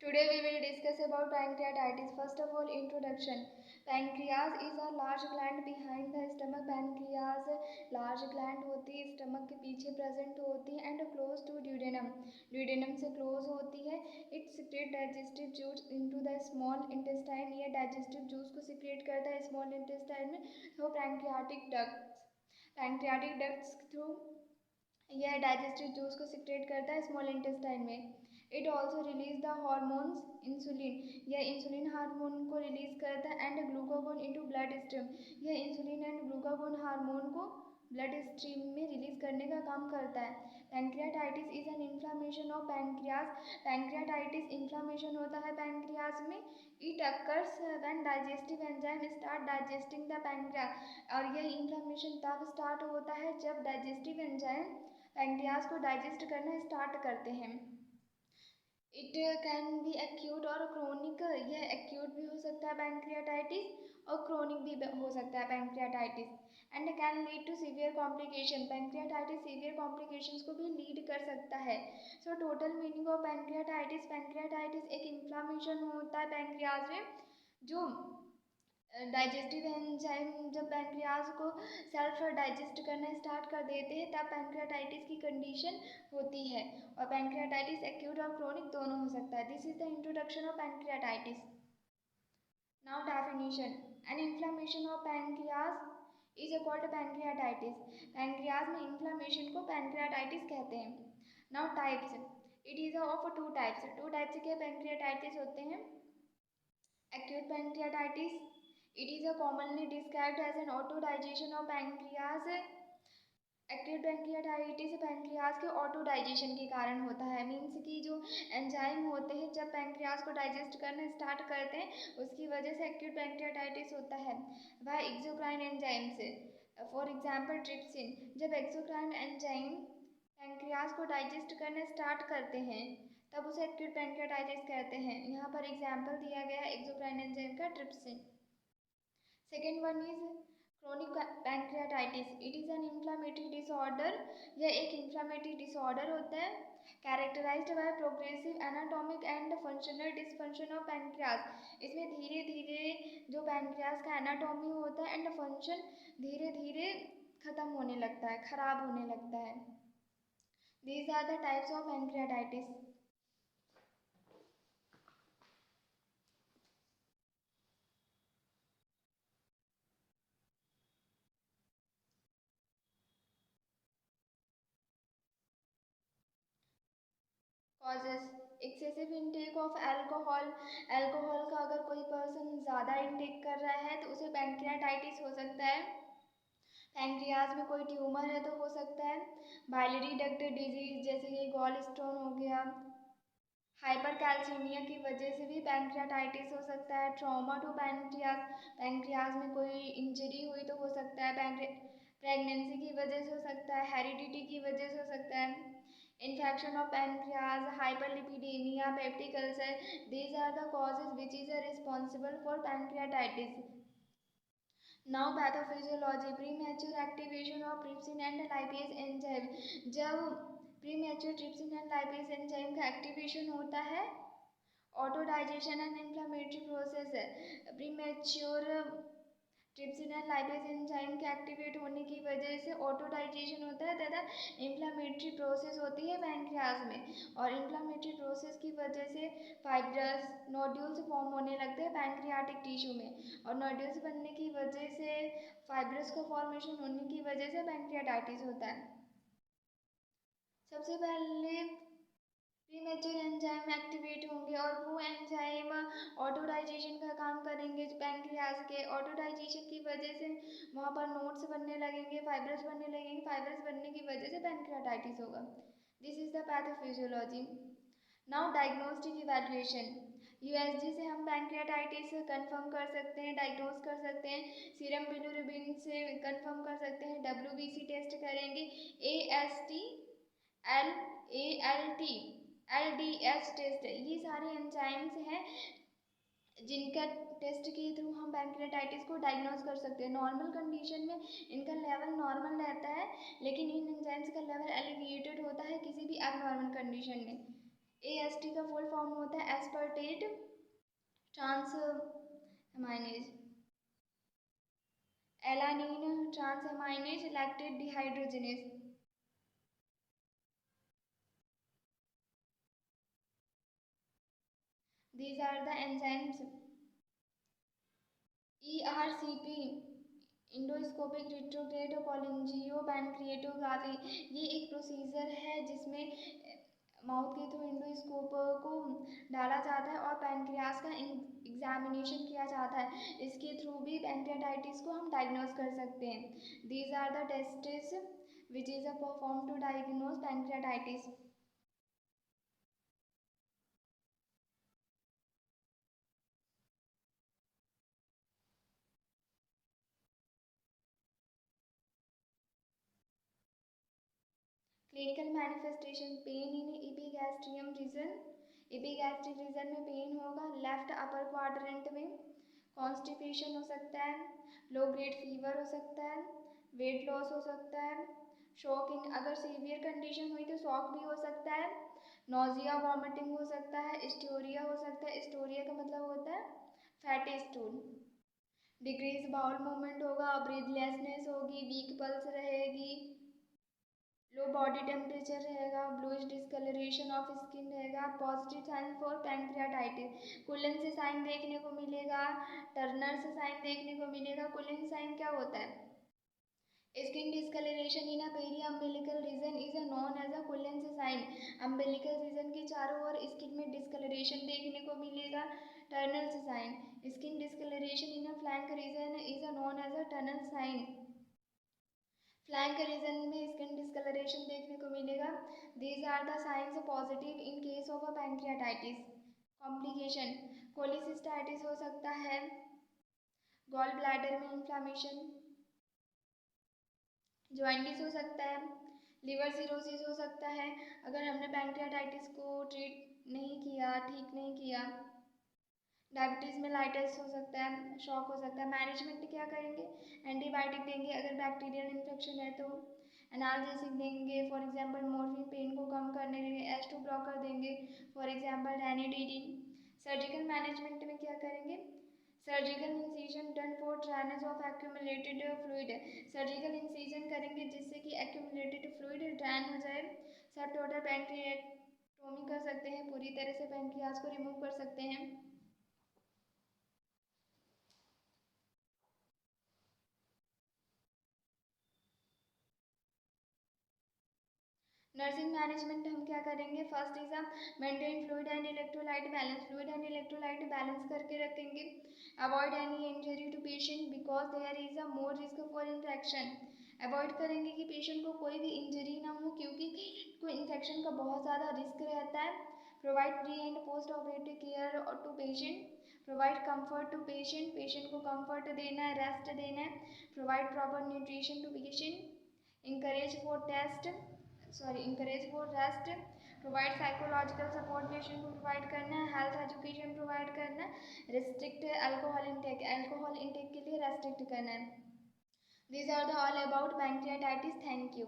Today we will discuss about pancreatitis. First of all, introduction. Pancreas is a large gland behind the stomach. Pancreas large gland होती है, stomach के पीछे present होती है and close to duodenum. Duodenum से close होती है. It secrete digestive juice into the small intestine. ये डाइजेस्टिव जूस को सिक्रेट करता है स्मॉल इंटेस्टाइन में थ्रू पैंक्रियाटिक डक्ट्स थ्रू यह डाइजेस्टिव जूस को सिक्रेट करता है स्मॉल इंटेस्टाइन में. It also release the hormones insulin. यह इंसुलिन हार्मोन को रिलीज करता है and glucagon into blood stream. यह इंसुलिन एंड ग्लूकागोन हार्मोन को ब्लड स्ट्रीम में रिलीज करने का काम करता है. Pancreatitis is an inflammation of pancreas. Pancreatitis inflammation होता है पैंक्रियाज में. It occurs when digestive enzyme start digesting the pancreas. और यह इन्फ्लामेशन तब स्टार्ट होता है जब डाइजेस्टिव एंजाइम पैंक्रियाज को डाइजेस्ट करना स्टार्ट करते हैं. इट कैन बी एक्यूट और क्रोनिक. यह एक्यूट भी हो सकता है पैंक्रियाटाइटिस और क्रोनिक भी हो सकता है pancreatitis. And can lead to severe complication. Pancreatitis severe complications को भी लीड कर सकता है. So total meaning of pancreatitis. Pancreatitis एक इन्फ्लामेशन होता है पैंक्रियाज में जो डाइजेस्टिव एंजाइम जब पैंक्रियाज को सेल्फ डाइजेस्ट करना स्टार्ट कर देते हैं तब पैंक्रियाटाइटिस की कंडीशन होती है. और पैंक्रियाटाइटिस एक्यूट और क्रोनिक दोनों हो सकता है. This is the introduction of pancreatitis. Now definition. An inflammation of pancreas is called pancreatitis. Pancreas में इन्फ्लामेशन को पैंक्रियाटाइटिस कहते हैं. Now types. It is of two types के पैंक्रियाटाइटिस होते हैं. Acute pancreatitis. It is a commonly described as an autodigestion of pancreas. Acute pancreatitis pancreas के auto digestion के कारण होता है. मीन्स कि जो एंजाइम होते हैं जब पैंक्रियाज को डाइजेस्ट करना स्टार्ट करते हैं उसकी वजह से एक्यूट पैंक्रियाटाइटिस होता है. वह एक्सोक्राइन एंजाइम से. For example trypsin. जब एक्सोक्राइन एंजाइम पैंक्रियाज को डाइजेस्ट करना स्टार्ट करते हैं तब उसे एक्यूट पैंक्रियाटाइटिस कहते हैं. यहाँ पर एग्जाम्पल दिया गया है एक्सोक्राइन एंजाइम का trypsin. Second one is chronic pancreatitis. It is an inflammatory disorder. यह एक इन्फ्लामेटरी डिसऑर्डर होता है characterized by progressive anatomic and functional dysfunction of pancreas. इसमें धीरे धीरे जो पैंक्रियाज का एनाटॉमी होता है एंड फंक्शन धीरे धीरे खत्म होने लगता है, खराब होने लगता है. These are the types of pancreatitis. Causes. Excessive intake of alcohol. Alcohol का अगर कोई पर्सन ज़्यादा इनटेक कर रहा है तो उसे पैंक्रियाटाइटिस हो सकता है. पैंक्रियाज में कोई ट्यूमर है तो हो सकता है. बाइलरी डक्ट डिजीज जैसे कि गॉल स्टोन हो गया. हाइपर कैल्सीमिया की वजह से भी पैंक्रियाटाइटिस हो सकता है. Trauma to pancreas. पैंक्रियाज में कोई इंजरी हुई तो हो सकता है. प्रेगनेंसी की वजह से हो सकता है. हेरिडिटी की वजह से हो सकता है. Infection of pancreas, hyperlipidemia, peptic ulcer. These are the causes which is responsible for pancreatitis. Now pathophysiology. Premature activation of trypsin and lipase enzyme. जब premature trypsin and lipase enzyme का activation होता है auto digestion and inflammatory process है. Premature trypsin and lipase enzyme के activate होने की वजह से ऑटो डाइजेशन होता है तथा इन्फ्लामेटरी प्रोसेस होती है पैंक्रियाज में. और इन्फ्लामेटरी प्रोसेस की वजह से फाइब्रस नोड्यूल्स फॉर्म होने लगते हैं पैंक्रियाटिक टिश्यू में. और नोड्यूल्स बनने की वजह से फाइब्रस को फॉर्मेशन होने की वजह से पैंक्रियाटाइटिस होता है. सबसे पहले प्रीमेच्योर एंजाइम एक्टिवेट होंगे और वो एंजाइम ऑटो डाइजेशन का काम करेंगे पैंक्रियाज के. ऑटो डाइजेशन की वजह से वहाँ पर नोड्स बनने लगेंगे, फाइब्रस बनने लगेंगे. फाइब्रस बनने की वजह से पैंक्रियाटाइटिस होगा. This is the pathophysiology. Now diagnostic evaluation. USG से हम पैंक्रियाटाइटिस कंफर्म कर सकते हैं, डायग्नोज कर सकते हैं. सीरम बिलिरुबिन से कंफर्म कर सकते हैं. डब्ल्यूबीसी टेस्ट करेंगे. AST, LLT, LDH test. ये सारे एंजाइम्स हैं जिनका टेस्ट के थ्रू हम पैंक्रियाटाइटिस को डायग्नोज कर सकते हैं. नॉर्मल कंडीशन में इनका लेवल नॉर्मल रहता है लेकिन इन एंजाइम्स का लेवल एलिवेटेड होता है किसी भी एबनॉर्मल कंडीशन में. AST का फुल फॉर्म होता है एस्पर्टेज transaminase, alanine transaminase, lactate dehydrogenase. These are the enzymes. ERCP, endoscopic retrograde cholangiopancreatography, ये एक प्रोसीजर है जिसमें माउथ के थ्रू इंडोस्कोप को डाला जाता है और पैनक्रियास का एग्जामिनेशन किया जाता है। इसके थ्रू भी पैनक्रियाटाइटिस को हम डायग्नोज कर सकते हैं। These are the tests which is perform to diagnose pancreatitis. Clinical manifestation, pain in epigastrium region, epigastric region में पेन होगा, लेफ्ट अपर क्वाड्रेंट में, कॉन्स्टिपेशन हो सकता है, लो ग्रेड फीवर हो सकता है, वेट लॉस हो सकता है, शॉकिंग, अगर सीवियर कंडीशन हुई तो शॉक भी हो सकता है, नोजिया वॉमिटिंग हो सकता है, स्टोरिया हो सकता है, स्टोरिया का मतलब होता है fatty stool, decrease bowel movement होगा, ब्रीथलेसनेस होगी, वीक पल्स रहेगी, लो बॉडी टेम्परेचर रहेगा, ब्लूइश डिस्कलरेशन ऑफ स्किन रहेगा। पॉजिटिव साइन फॉर पैंक्रियाटाइटिस, कुलन से साइन देखने को मिलेगा, टर्नर से साइन देखने को मिलेगा। कुलन साइन क्या होता है? Skin discoloration in a periumbilical region is known as a Cullen's sign. Umbilical reason के चारों ओर स्किन में डिस्कलरेशन देखने को मिलेगा, टर्नर से sign. Skin discoloration in a flank region is known as a tunnel sign. Flank region में skin discoloration देखने को मिलेगा। These are the signs positive in case of a pancreatitis. Complication, cholecystitis हो सकता है, गॉल ब्लैडर में inflammation, जॉइंटिस हो सकता है, लिवर सिरोसिस हो सकता है अगर हमने पैंक्रियाटाइटिस को ट्रीट नहीं किया, ठीक नहीं किया। डायबिटीज़ में लाइटिस हो सकता है, शॉक हो सकता है। मैनेजमेंट क्या करेंगे? एंटीबायोटिक देंगे अगर बैक्टीरियल इन्फेक्शन है तो, एनाल्जेसिक देंगे फॉर एग्जांपल मॉर्फिन पेन को कम करने के लिए, एस2 ब्लॉकर देंगे फॉर एग्जांपल रैनिडेटिन। सर्जिकल मैनेजमेंट में क्या करेंगे? Surgical incision done for drainage of accumulated fluid, surgical incision करेंगे जिससे कि एक्यूमुलेटेड फ्लूइड ड्रेन हो जाए। सब टोटल पैंक्रियाटोमी कर सकते हैं, पूरी तरह से पैंक्रियाज को रिमूव कर सकते हैं। नर्सिंग मैनेजमेंट हम क्या करेंगे? First is maintain fluid and electrolyte balance, fluid and electrolyte balance करके रखेंगे। Avoid any injury to patient because there is a more risk for infection, avoid करेंगे कि पेशेंट को कोई भी इंजरी ना हो क्योंकि को इन्फेक्शन का बहुत ज़्यादा रिस्क रहता है। Provide pre and post operative care to patient, provide comfort to patient, patient को कंफर्ट देना है, रेस्ट देना है। Provide proper nutrition to patient, encourage for test encourage for rest, provide psychological support patient को provide करना है, health education provide करना है, restrict alcohol intake, alcohol intake के लिए रेस्ट्रिक्ट करना है। These are the all about pancreatitis. Thank you.